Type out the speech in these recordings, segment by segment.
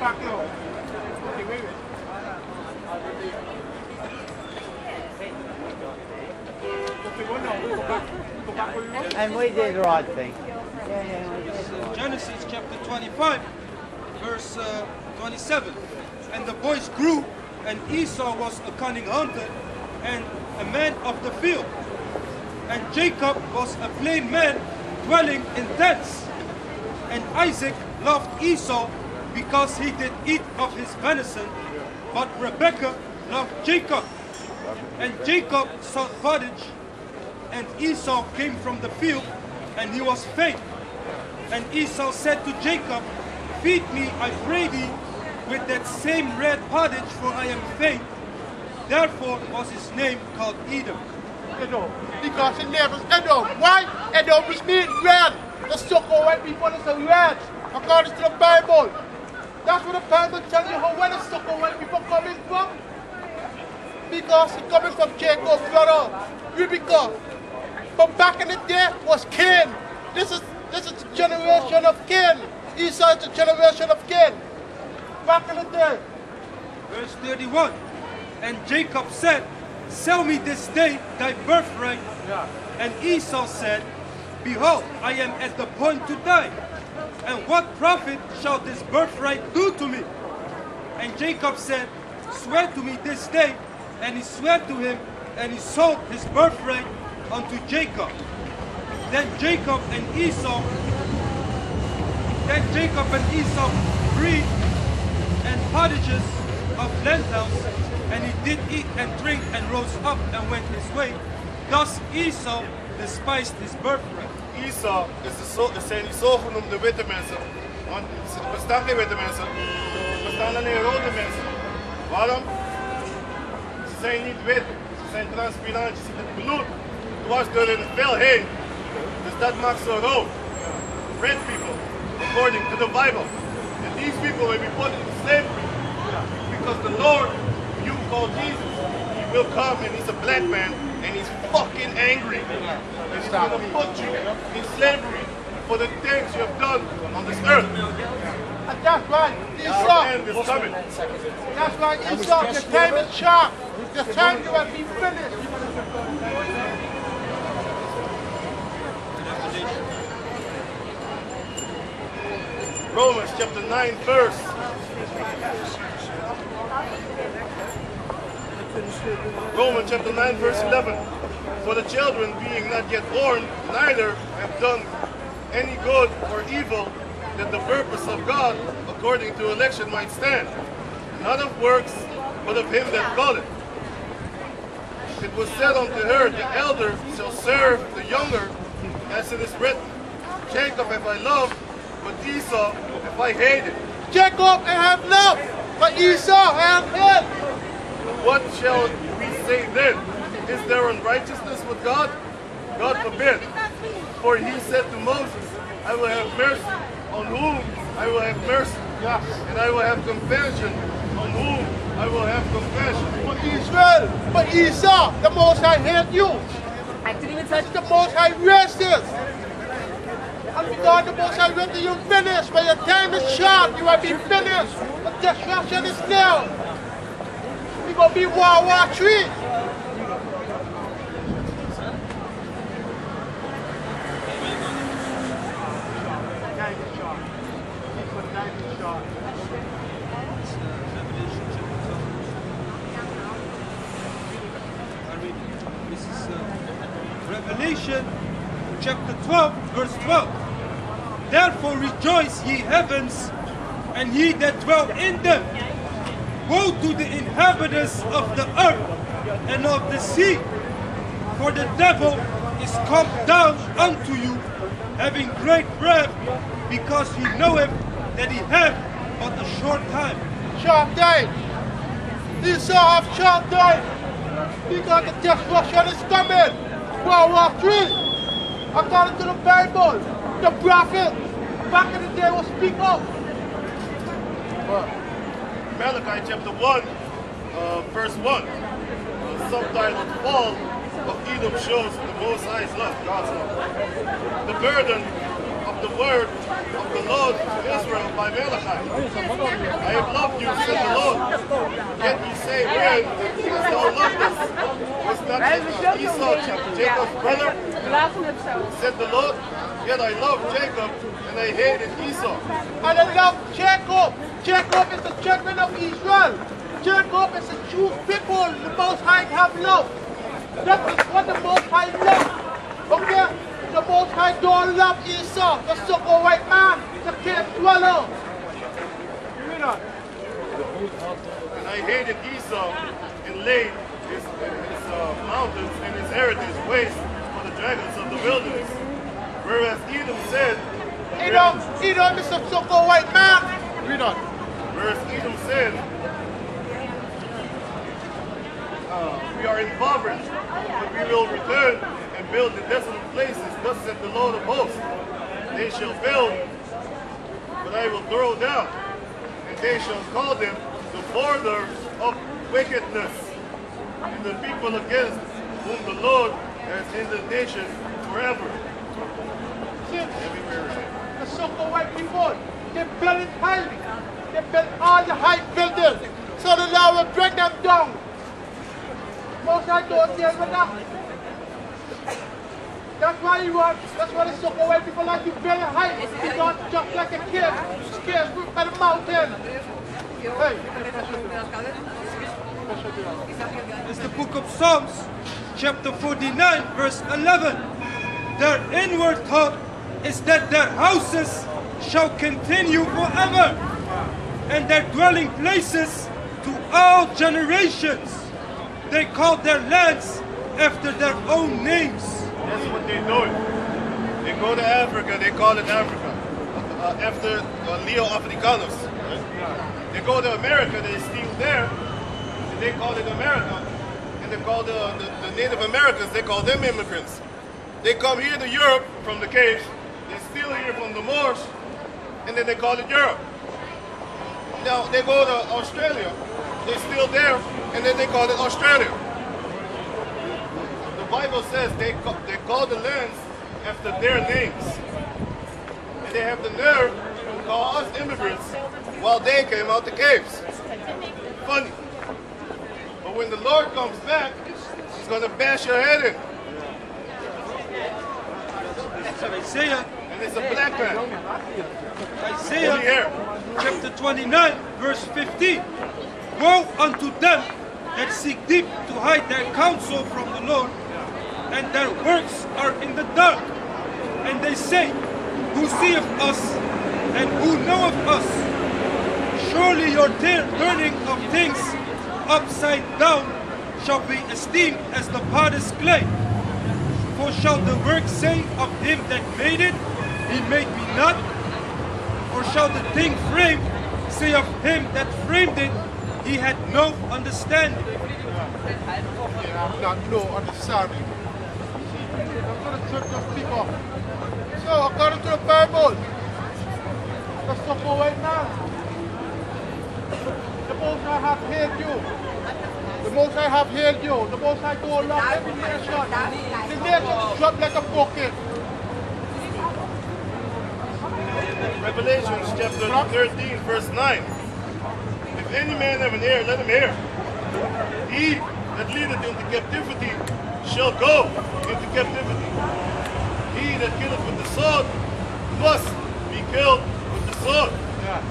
back now. Okay, wait. And we did the right thing. Genesis chapter 25, verse 27. And the boys grew, and Esau was a cunning hunter and a man of the field. And Jacob was a plain man dwelling in tents. And Isaac loved Esau because he did eat of his venison, but Rebekah loved Jacob. And Jacob sought pottage, and Esau came from the field, and he was faint. And Esau said to Jacob, feed me, I pray thee, with that same red pottage, for I am faint. Therefore was his name called Edom. Edom. Because his name was Edom. Why? Edom is mean red. The so-called white people is a red, according to the Bible. That's what the Bible tells you how where the so-called white people coming from. Because it's coming from Jacob's brother, Rebekah. But back in the day was Cain. This is the generation of Cain. Esau is the generation of Cain. Back in the day. Verse 31. And Jacob said, sell me this day thy birthright. And Esau said, behold, I am at the point to die. And what profit shall this birthright do to me? And Jacob said, swear to me this day. And he swore to him, and he sold his birthright unto Jacob. Then Jacob and Esau breed and pottages of lentils, and he did eat and drink and rose up and went his way. Thus Esau despised his birthright. Esau zijn die zogenoemde witte mensen. Want er bestaan geen witte mensen. Er bestaan alleen rode mensen. Waarom? Ze zijn niet wit. Ze zijn transparant. Je ziet het bloed dwars door hun vel heen. Dus dat maakt ze rood. Red people, according to the Bible. And these people will be put into slavery. Because the Lord, you call Jesus, he will come and he's a black man and he's fucking angry. And he's going to put you in slavery for the things you have done on this earth. And that's right, Esau. End is coming. That's right, Esau. The time is sharp. The time you have been finished. Romans chapter 9 verse. Romans chapter 9 verse 11. For the children being not yet born, neither have done any good or evil, that the purpose of God according to election might stand, not of works, but of him that calleth. It was said unto her, the elder shall serve the younger, as it is written, Jacob have I loved, but Esau have I hated. Jacob I have loved, but Esau I have hated. What shall we say then? Is there unrighteousness with God? God forbid. For he said to Moses, I will have mercy on whom I will have mercy, and I will have compassion on whom I will have compassion. But Israel, but Esau, the Most High hate you. The Most High racist. And because the Most High racist, you finished. When your time is short, you have been finished. The destruction is now. We're going to be World War III. Revelation chapter 12 verse 12. Therefore rejoice ye heavens, and ye that dwell in them. Woe to the inhabitants of the earth and of the sea, for the devil is come down unto you, having great wrath, because he knoweth that he hath but a short time. Short time. Esau have short time. Because the destruction is coming. World War III. According to the Bible, the prophet back in the day will speak up. Malachi chapter 1, verse 1. Subtitled Fall of Edom shows the Most High's love, God's love. The burden of the word of the Lord to Israel by Malachi. I have loved you, said the Lord. Yet ye say, where hast thou loved us? Was not Esau Jacob's brother? Said the Lord. Yet I loved Jacob, and I hated Esau. And I love Jacob. Jacob is the children of Israel. Jacob is the Jewish people the Most High have loved. That is what the Most High loves. Okay? The Most High don't love Esau, the so-called white man, the cave dweller. Read on. And I hated Esau and laid his mountains and his heritage waste for the dragons of the wilderness. Whereas Edom said, Edom is a so-called white man. Read on. Whereas Edom said, we are impoverished, but we will return and build in desolate places. Thus said the Lord of hosts. They shall build, but I will throw down, and they shall call them the borders of wickedness, and the people against whom the Lord has indignation forever. The so-called white people, they built it highly. They built all the high buildings, so the Lord will bring them down. Most I don't deal with that. That's why the so-called white people like to build it high, because just like a kid, scared by the mountain. Hey. It's the book of Psalms, chapter 49, verse 11. Their inward thought is that their houses shall continue forever, and their dwelling places to all generations. They call their lands after their own names. That's what they're doing. They go to Africa, they call it Africa. After Leo Africanus. They go to America, they steal there, and they call it America. And they call the Native Americans, they call them immigrants. They come here to Europe from the caves, they steal here from the Moors, and then they call it Europe. Now they go to Australia, they steal there, and then they call it Australia. The Bible says they call the lands after their names. And they have the nerve to call us immigrants while they came out the caves. Funny. But when the Lord comes back, he's going to bash your head in. Isaiah, And it's a black man. Isaiah chapter 29, verse 15. Woe unto them that seek deep to hide their counsel from the Lord, and their works are in the dark. And they say, who seeth us, and who knoweth us? Surely your turning of things upside down shall be esteemed as the potter's clay. For shall the work say of him that made it, he made me not? Or shall the thing framed say of him that framed it, he had no understanding? Yeah, not no understanding. That's what the church of people. So, according to the Bible, the so-called white man, the Most High have healed you. The Most High have healed you. The Most High go along every nation. The nation drop like a bucket. Revelation chapter 13, verse 9. If any man have an ear, let him hear. He that leadeth into captivity shall go into captivity. He that killeth with the sword must be killed with the sword. Yeah.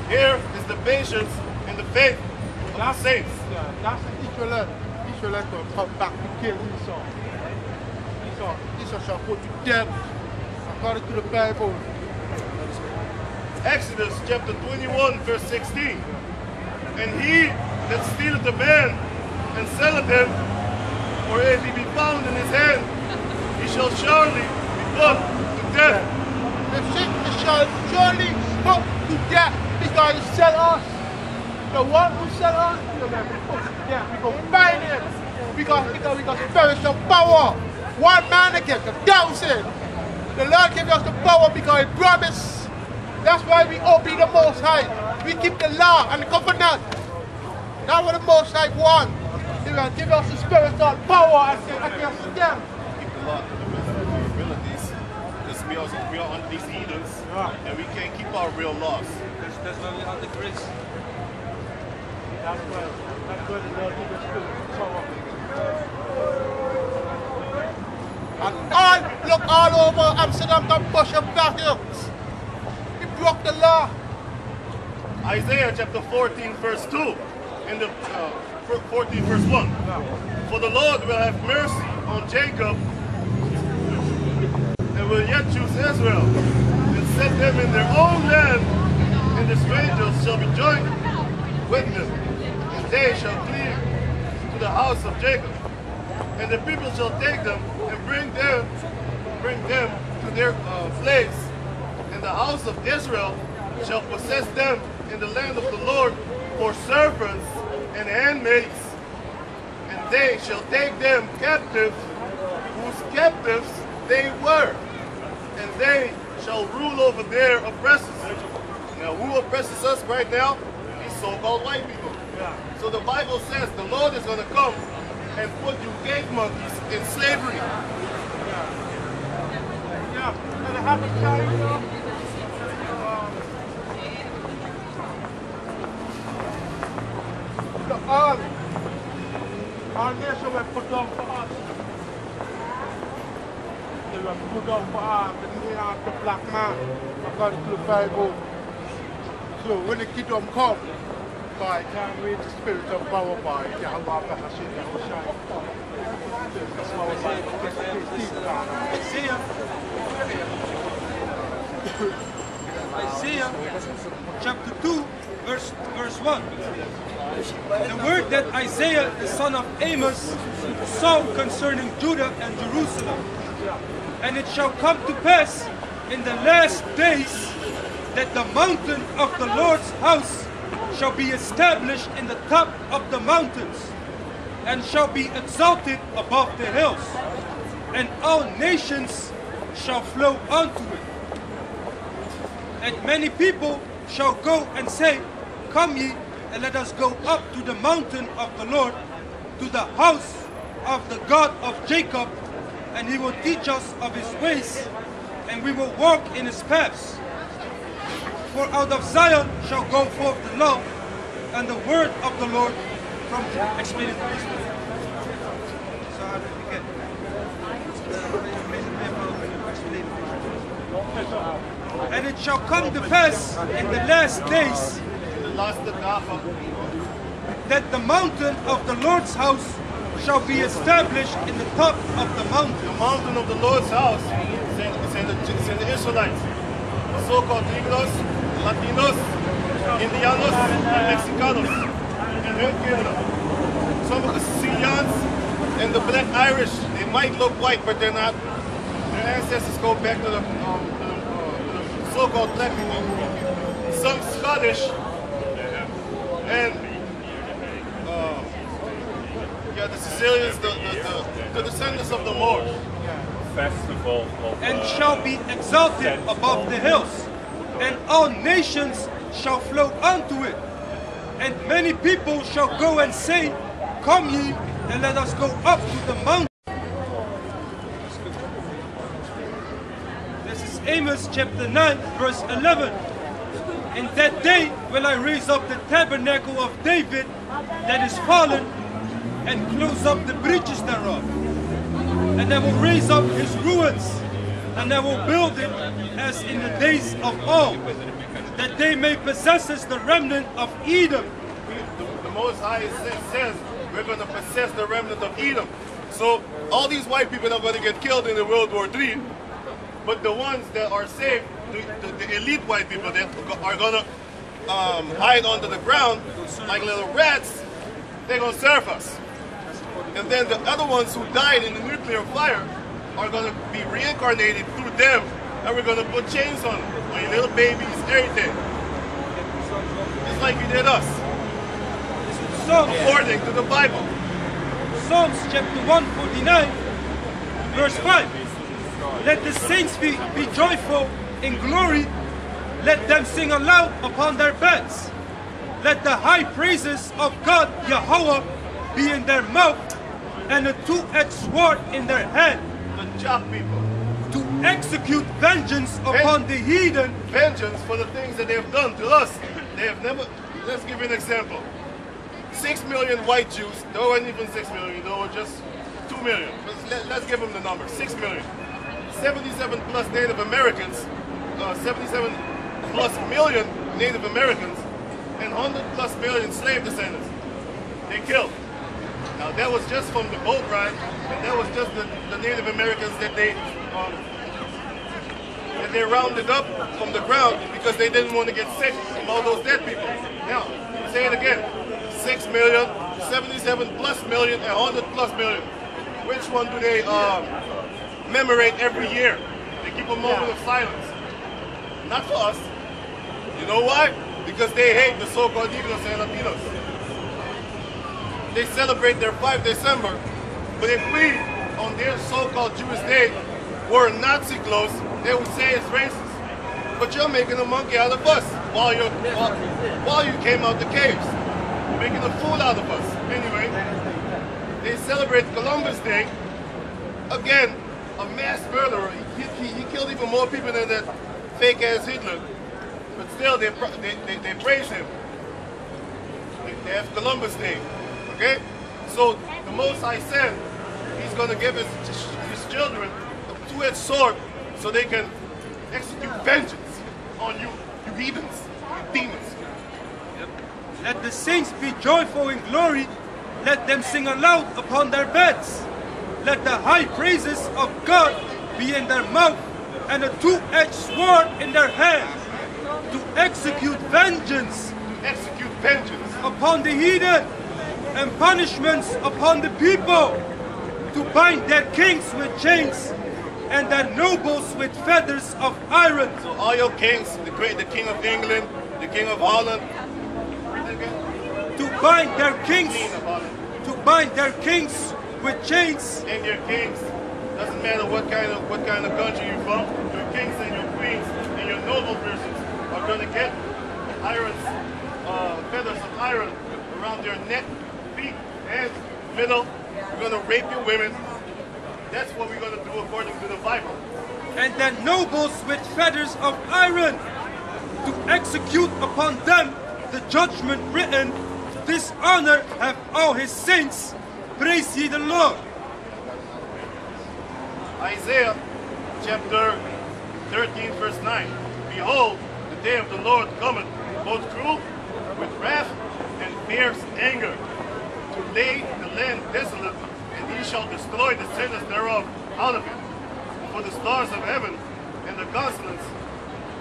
Here is the patience and the faith of the saints. Yeah, that's the Israelite. Israelite will come back to kill Esau. Esau shall put to death according to the Bible. Exodus chapter 21, verse 16. And he that stealeth a man and selleth him, or if he be found in his hand, he shall surely be put to death. The sick shall surely put to death because he sell us. The one who sell us, we will be put to death. We go bind him because we got spiritual power. One man against 1,000. The Lord gave us the power because he promised. That's why we obey the Most High. We keep the law and the covenant. That's what the Most High wants. He will give us the spiritual power against them. Keep the law to the best of your abilities. This we are under these heathens, Yeah. and we can't keep our real laws. That's why we are the grace. That's where the Lord gives us power. And look all over Amsterdam, the bush of battles. He broke the law. Isaiah chapter 14 verse 2 and the 14 verse 1. For the Lord will have mercy on Jacob and will yet choose Israel and set them in their own land, and the strangers shall be joined with them, and they shall cleave to the house of Jacob, and the people shall take them and bring them to their place, and the house of Israel shall possess them in the land of the Lord for servants and handmaids, and they shall take them captive, whose captives they were, and they shall rule over their oppressors. Now, who oppresses us right now? These so-called white people. So the Bible says the Lord is going to come and put you cave monkeys in slavery. Yeah, and it happened time, you know. Our nation were put down for us. They were put down for us, the black man, according to the Bible. So when the kingdom come, by time we the spirit of power by Yahweh Bahashim Yahushai. That's why Isaiah chapter 2 verse 1. The word that Isaiah the son of Amos saw concerning Judah and Jerusalem. And it shall come to pass in the last days that the mountain of the Lord's house shall be established in the top of the mountains, and shall be exalted above the hills, and all nations shall flow unto it. And many people shall go and say, Come ye, and let us go up to the mountain of the Lord, to the house of the God of Jacob, and he will teach us of his ways, and we will walk in his paths. For out of Zion shall go forth the law, and the word of the Lord from explain it this way. So how did we get? And it shall come to pass in the last days that the mountain of the Lord's house shall be established in the top of the mountain. The mountain of the Lord's house is in the Israelites, the so-called Negros, Latinos, Indianos, and Mexicanos, and in Canada. Some of the Sicilians and the Black Irish, they might look white, but they're not. Their ancestors go back to the so-called black people. Some Scottish, and the Sicilians, the descendants of the Moors. Festival of, and shall be exalted above the hills, and all nations shall flow unto it. And many people shall go and say, Come ye, and let us go up to the mountain. This is Amos chapter 9, verse 11. In that day will I raise up the tabernacle of David that is fallen, and close up the breaches thereof. And I will raise up his ruins, and I will build it as in the days of old, that they may possess the remnant of Edom. The Most High says we're going to possess the remnant of Edom. So all these white people are going to get killed in the World War III, but the ones that are saved, the elite white people that are going to hide under the ground like little rats, they're going to serve us. And then the other ones who died in the nuclear fire are going to be reincarnated through them, and we're going to put chains on them, on your little babies, everything. Just like you did us, according to the Bible. Psalms chapter 149, verse 5. Let the saints be joyful in glory. Let them sing aloud upon their beds. Let the high praises of God Yahweh be in their mouth, and a two-edged sword in their hand. The job people. To execute vengeance upon the heathen. Vengeance for the things that they've done to us. They have never, let's give you an example. 6 million white Jews, there weren't even 6 million, there were just 2 million. Let's give them the number, 6 million. 77 plus Native Americans, 77 plus million Native Americans, and 100 plus million slave descendants. They killed. Now that was just from the boat ride, and that was just the Native Americans that they rounded up from the ground because they didn't want to get sick from all those dead people. Now, say it again. 6 million, 77 plus million, and 100 plus million. Which one do they commemorate every year? They keep a moment of silence. Not for us. You know why? Because they hate the so-called Negros and Latinos. They celebrate their 5 December, but if we, on their so-called Jewish day, wore Nazi clothes, they would say it's racist. But you're making a monkey out of us while you came out the caves. Making a fool out of us. Anyway, they celebrate Columbus Day. Again, a mass murderer. He killed even more people than that fake-ass Hitler. But still, they praise him. They have Columbus Day. Okay? So, the Most High said He's going to give His children a two-edged sword so they can execute vengeance on you heathens, you demons. Let the saints be joyful in glory. Let them sing aloud upon their beds. Let the high praises of God be in their mouth and a two-edged sword in their hand to execute vengeance. Execute vengeance upon the heathen and punishments upon the people. To bind their kings with chains and their nobles with feathers of iron. So all your kings, the King of England, the King of Holland, to bind their kings, with chains. And your kings, doesn't matter what kind of country you're from, your kings and your queens and your noble persons are going to get feathers of iron around their neck, feet, hands, middle. We're going to rape your women. That's what we're going to do according to the Bible. And their nobles with feathers of iron to execute upon them the judgment written. This honor have all His saints. Praise ye the Lord. Isaiah chapter 13 verse 9. Behold, the day of the Lord cometh, both cruel, with wrath and fierce anger, to lay the land desolate, and He shall destroy the sinners thereof out of it. For the stars of heaven and the constellations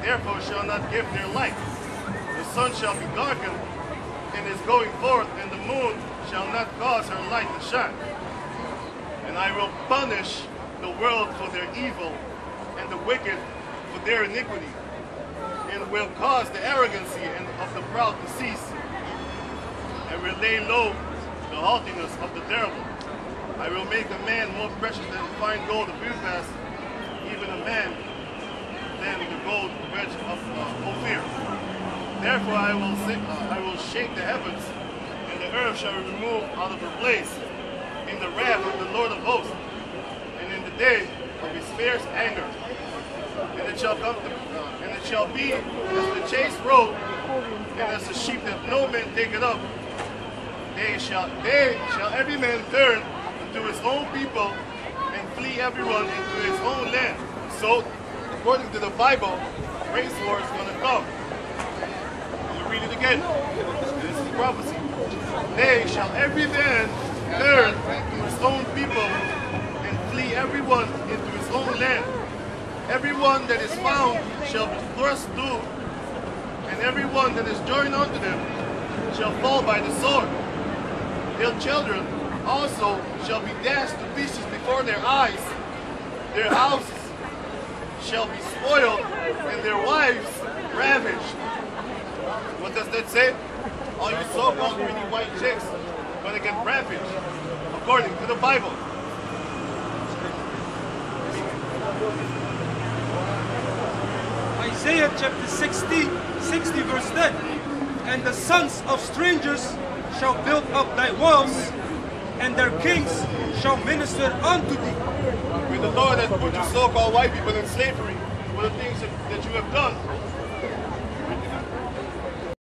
therefore shall not give their light. The sun shall be darkened in his going forth, and the moon shall not cause her light to shine. And I will punish the world for their evil, and the wicked for their iniquity, and will cause the arrogancy of the proud to cease, and will lay low the haughtiness of the terrible. I will make a man more precious than fine gold of Uphaz, even a man than the gold wedge of Ophir. Therefore I will shake the heavens, and the earth shall be removed out of her place, in the wrath of the Lord of hosts, and in the day of His fierce anger. And it shall come and it shall be as the chased road, and as the sheep that no man taketh up. They shall every man turn unto his own people, and flee everyone into his own land. So, according to the Bible, race war is going to come. I'm going to read it again. This is prophecy. They shall every man turn to his own people, and flee everyone into his own land. Everyone that is found shall be thrust through, and everyone that is joined unto them shall fall by the sword. Their children also shall be dashed to pieces before their eyes. Their houses shall be spoiled, and their wives ravished. What does that say? All you so-called pretty white chicks are going to get ravaged, according to the Bible. Isaiah chapter 60 verse 10. And the sons of strangers shall build up thy walls, and their kings shall minister unto thee. When the Lord has put you so-called white people in slavery for the things that you have done,